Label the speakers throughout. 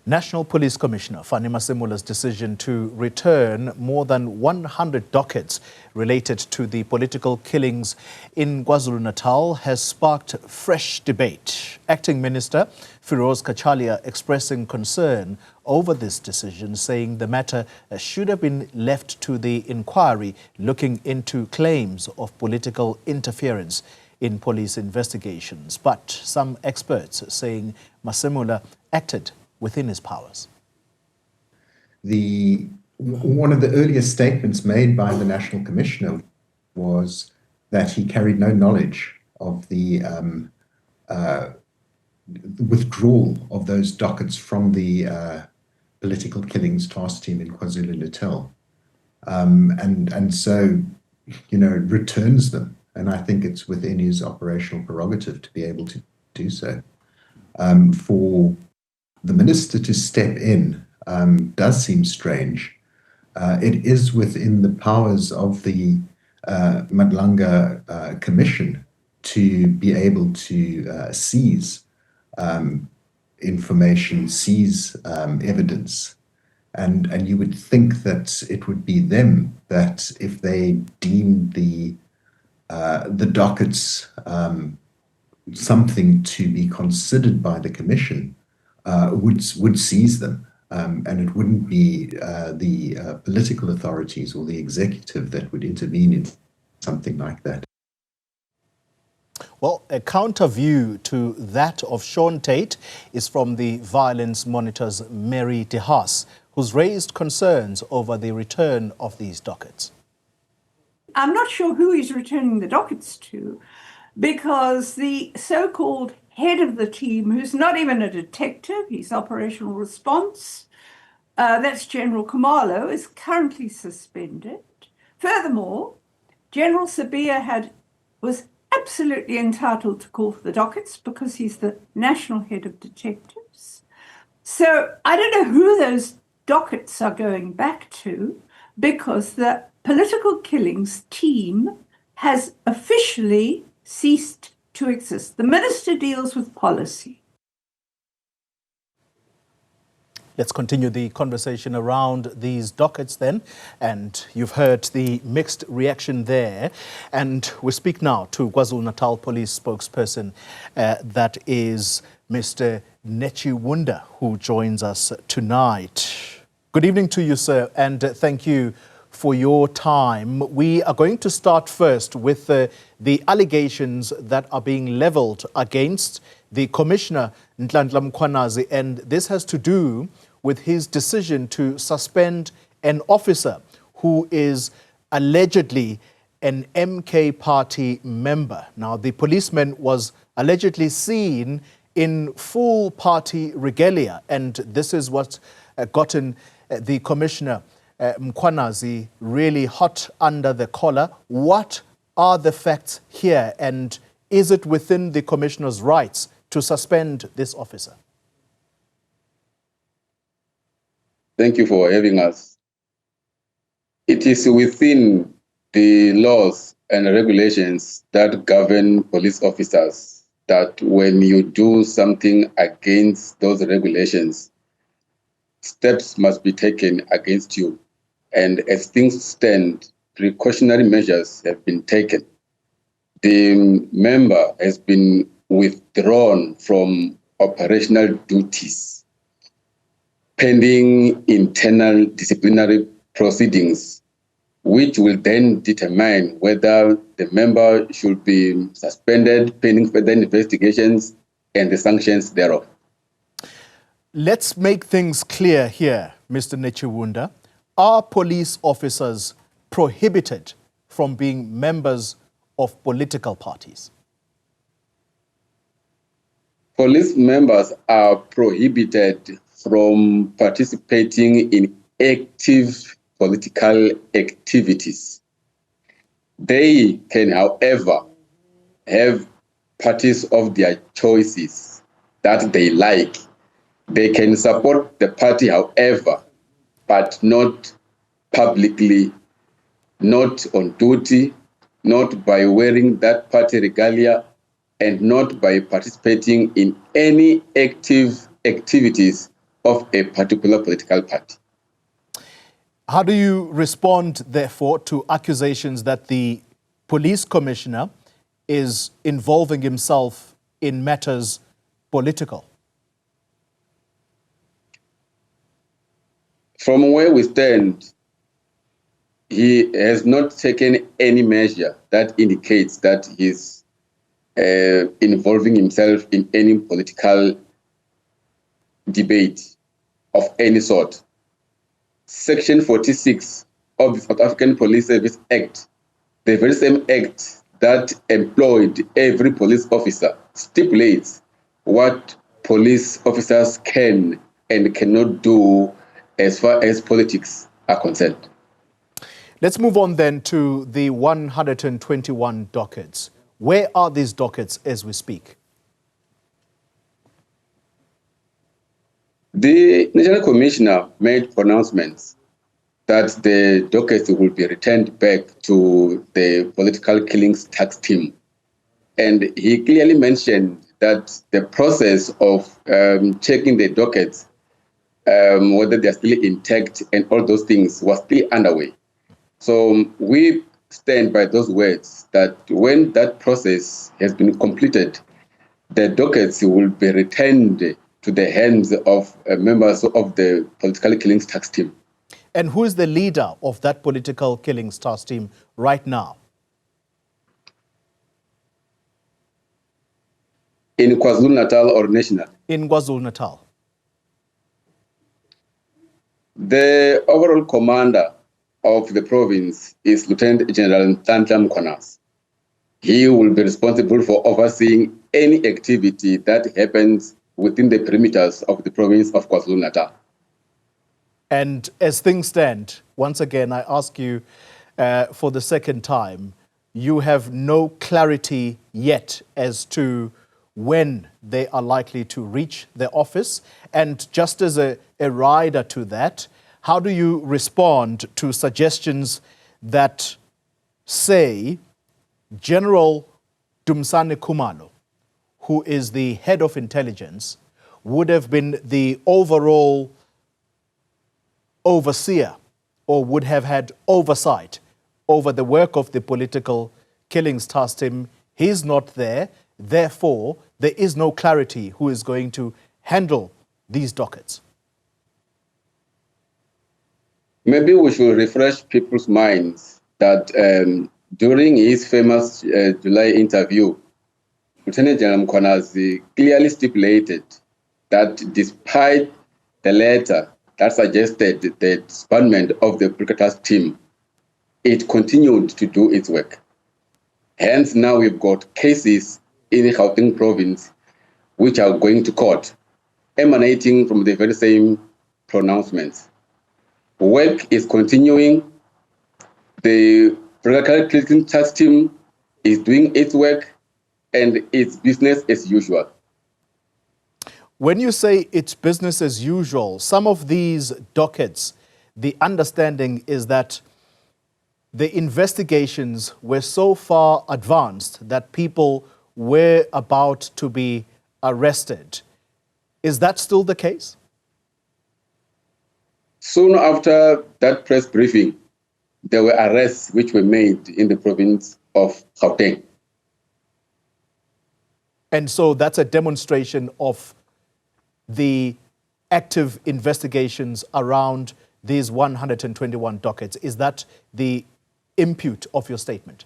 Speaker 1: National Police Commissioner Fani Masemula's decision to return more than 100 dockets related to the political killings in KwaZulu-Natal has sparked fresh debate. Acting Minister Firoz Kachalia expressing concern over this decision, saying the matter should have been left to the inquiry looking into claims of political interference in police investigations. But some experts saying Masemula acted within his powers.
Speaker 2: One of the earliest statements made by the National Commissioner was that he carried no knowledge of the withdrawal of those dockets from the political killings task team in KwaZulu-Natal, and so, returns them. And I think it's within his operational prerogative to be able to do so. For the minister to step in does seem strange. It is within the powers of the Nhlanhla Commission to be able to seize information, seize evidence. And you would think that it would be them that, if they deemed the dockets something to be considered by the Commission, would seize them, and it wouldn't be the political authorities or the executive that would intervene in something like that.
Speaker 1: Well, a counter view to that of Sean Tate is from the Violence Monitor's Mary de Haas, who's raised concerns over the return of these dockets.
Speaker 3: I'm not sure who he's returning the dockets to, because the so-called head of the team, who's not even a detective, he's operational response, that's General Khumalo, is currently suspended. Furthermore, General Sibiya was absolutely entitled to call for the dockets because he's the national head of detectives. So I don't know who those dockets are going back to, because the political killings team has officially ceased to exist. The minister deals with policy.
Speaker 1: Let's continue the conversation around these dockets then. And you've heard the mixed reaction there. And we speak now to KwaZulu-Natal Police spokesperson, that is Mr. Netshiunda, who joins us tonight. Good evening to you, sir, and thank you for your time. We are going to start first with the allegations that are being leveled against the Commissioner, Nhlanhla Mkhwanazi, and this has to do with his decision to suspend an officer who is allegedly an MK party member. Now, the policeman was allegedly seen in full party regalia, and this is what gotten the Commissioner Mkhwanazi really hot under the collar. What are the facts here, and is it within the Commissioner's rights to suspend this officer?
Speaker 4: Thank you for having us. It is within the laws and regulations that govern police officers that when you do something against those regulations, steps must be taken against you. And as things stand, precautionary measures have been taken. The member has been withdrawn from operational duties pending internal disciplinary proceedings, which will then determine whether the member should be suspended pending further investigations and the sanctions thereof.
Speaker 1: Let's make things clear here, Mr. Netshiunda. Are police officers prohibited from being members of political parties?
Speaker 4: Police members are prohibited from participating in active political activities. They can, however, have parties of their choices that they like. They can support the party, however, but not publicly, not on duty, not by wearing that party regalia, and not by participating in any active activities of a particular political party.
Speaker 1: How do you respond, therefore, to accusations that the police commissioner is involving himself in matters political?
Speaker 4: From where we stand, he has not taken any measure that indicates that he's involving himself in any political debate of any sort. Section 46 of the South African Police Service Act, the very same act that employed every police officer, stipulates what police officers can and cannot do as far as politics are concerned.
Speaker 1: Let's move on then to the 121 dockets. Where are these dockets as we speak?
Speaker 4: The National Commissioner made pronouncements that the dockets will be returned back to the political killings tax team. And he clearly mentioned that the process of checking the dockets, whether they're still intact and all those things, was still underway. So we stand by those words that when that process has been completed, the dockets will be returned to the hands of members of the political killings tax team.
Speaker 1: And who is the leader of that political killings task team right now?
Speaker 4: In KwaZulu-Natal or national?
Speaker 1: In KwaZulu-Natal.
Speaker 4: The overall commander of the province is Lieutenant General Nhlanhla Mkhwanazi. He will be responsible for overseeing any activity that happens within the perimeters of the province of KwaZulu-Natal.
Speaker 1: And as things stand, once again, I ask you for the second time, you have no clarity yet as to when they are likely to reach the office. And just as a rider to that, how do you respond to suggestions that say General Dumsane Khumalo, who is the head of intelligence, would have been the overall overseer or would have had oversight over the work of the political killings task team? He's not there. Therefore, there is no clarity who is going to handle these dockets.
Speaker 4: Maybe we should refresh people's minds that during his famous July interview, Lieutenant General Mkhwanazi clearly stipulated that despite the letter that suggested the disbandment of the political task team, it continued to do its work. Hence, now we've got cases in the Gauteng province which are going to court, emanating from the very same pronouncements. Work is continuing. The political killings task team is doing its work, and it's business as usual.
Speaker 1: When you say it's business as usual, some of these dockets, the understanding is that the investigations were so far advanced that people were about to be arrested. Is that still the case?
Speaker 4: Soon after that press briefing, there were arrests which were made in the province of Gauteng.
Speaker 1: And so that's a demonstration of the active investigations around these 121 dockets. Is that the impute of your statement?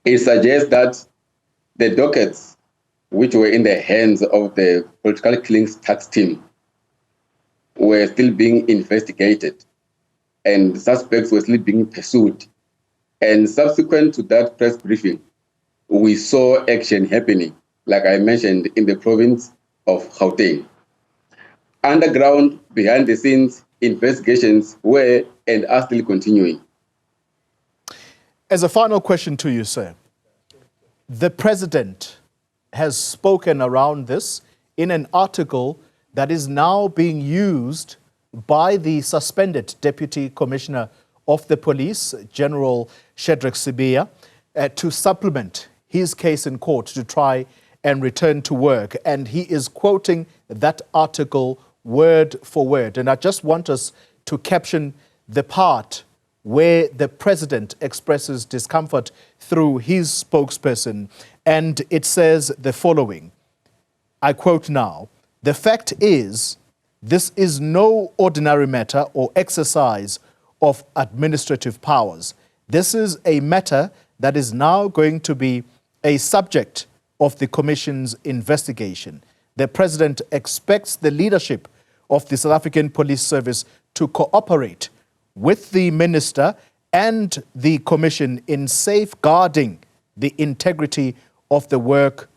Speaker 4: It suggests that the dockets which were in the hands of the political killings tax team were still being investigated and suspects were still being pursued. And subsequent to that press briefing, we saw action happening, like I mentioned, in the province of Gauteng. Underground, behind the scenes, investigations were and are still continuing.
Speaker 1: As a final question to you, sir, the president has spoken around this in an article that is now being used by the suspended Deputy Commissioner of the Police, General Shadrack Sibiya, to supplement his case in court to try and return to work. And he is quoting that article word for word. And I just want us to caption the part where the president expresses discomfort through his spokesperson. And it says the following, I quote now, "The fact is, this is no ordinary matter or exercise of administrative powers. This is a matter that is now going to be a subject of the Commission's investigation. The President expects the leadership of the South African Police Service to cooperate with the Minister and the Commission in safeguarding the integrity of the work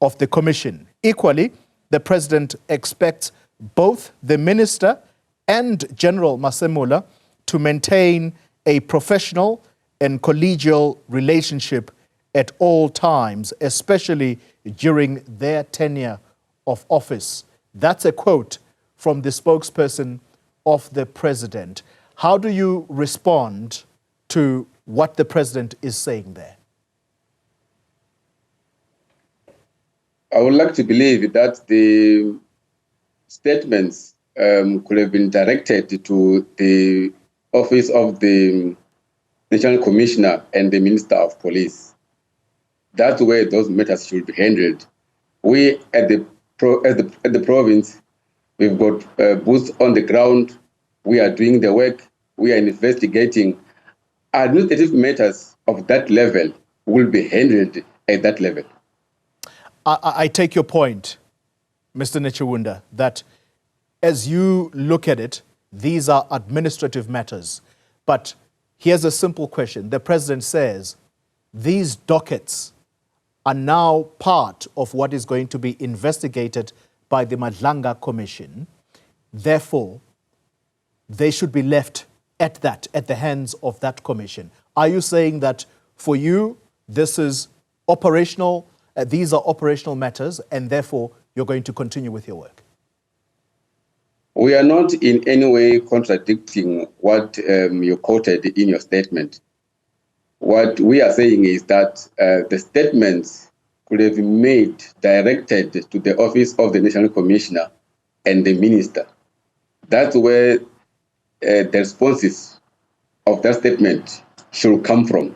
Speaker 1: of the Commission. Equally, the President expects both the Minister and General Masemola to maintain a professional and collegial relationship at all times, especially during their tenure of office." That's a quote from the spokesperson of the President. How do you respond to what the President is saying there?
Speaker 4: I would like to believe that the statements could have been directed to the Office of the National Commissioner and the Minister of Police. That's where those matters should be handled. We at the province, we've got boots on the ground. We are doing the work. We are investigating. Administrative matters of that level will be handled at that level.
Speaker 1: I take your point, Mr. Netshiunda, that as you look at it, these are administrative matters. But here's a simple question. The President says these dockets are now part of what is going to be investigated by the Nhlanhla Commission. Therefore, they should be left at the hands of that commission. Are you saying that for you, this is operational, these are operational matters, and therefore you're going to continue with your work?
Speaker 4: We are not in any way contradicting what you quoted in your statement. What we are saying is that the statements could have been made directed to the Office of the National Commissioner and the Minister. That's where the responses of that statement should come from.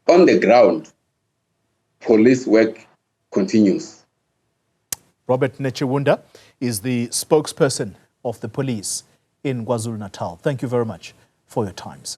Speaker 4: On the ground, police work continues.
Speaker 1: Robert Netshiunda is the spokesperson of the police in KwaZulu-Natal. Thank you very much for your times.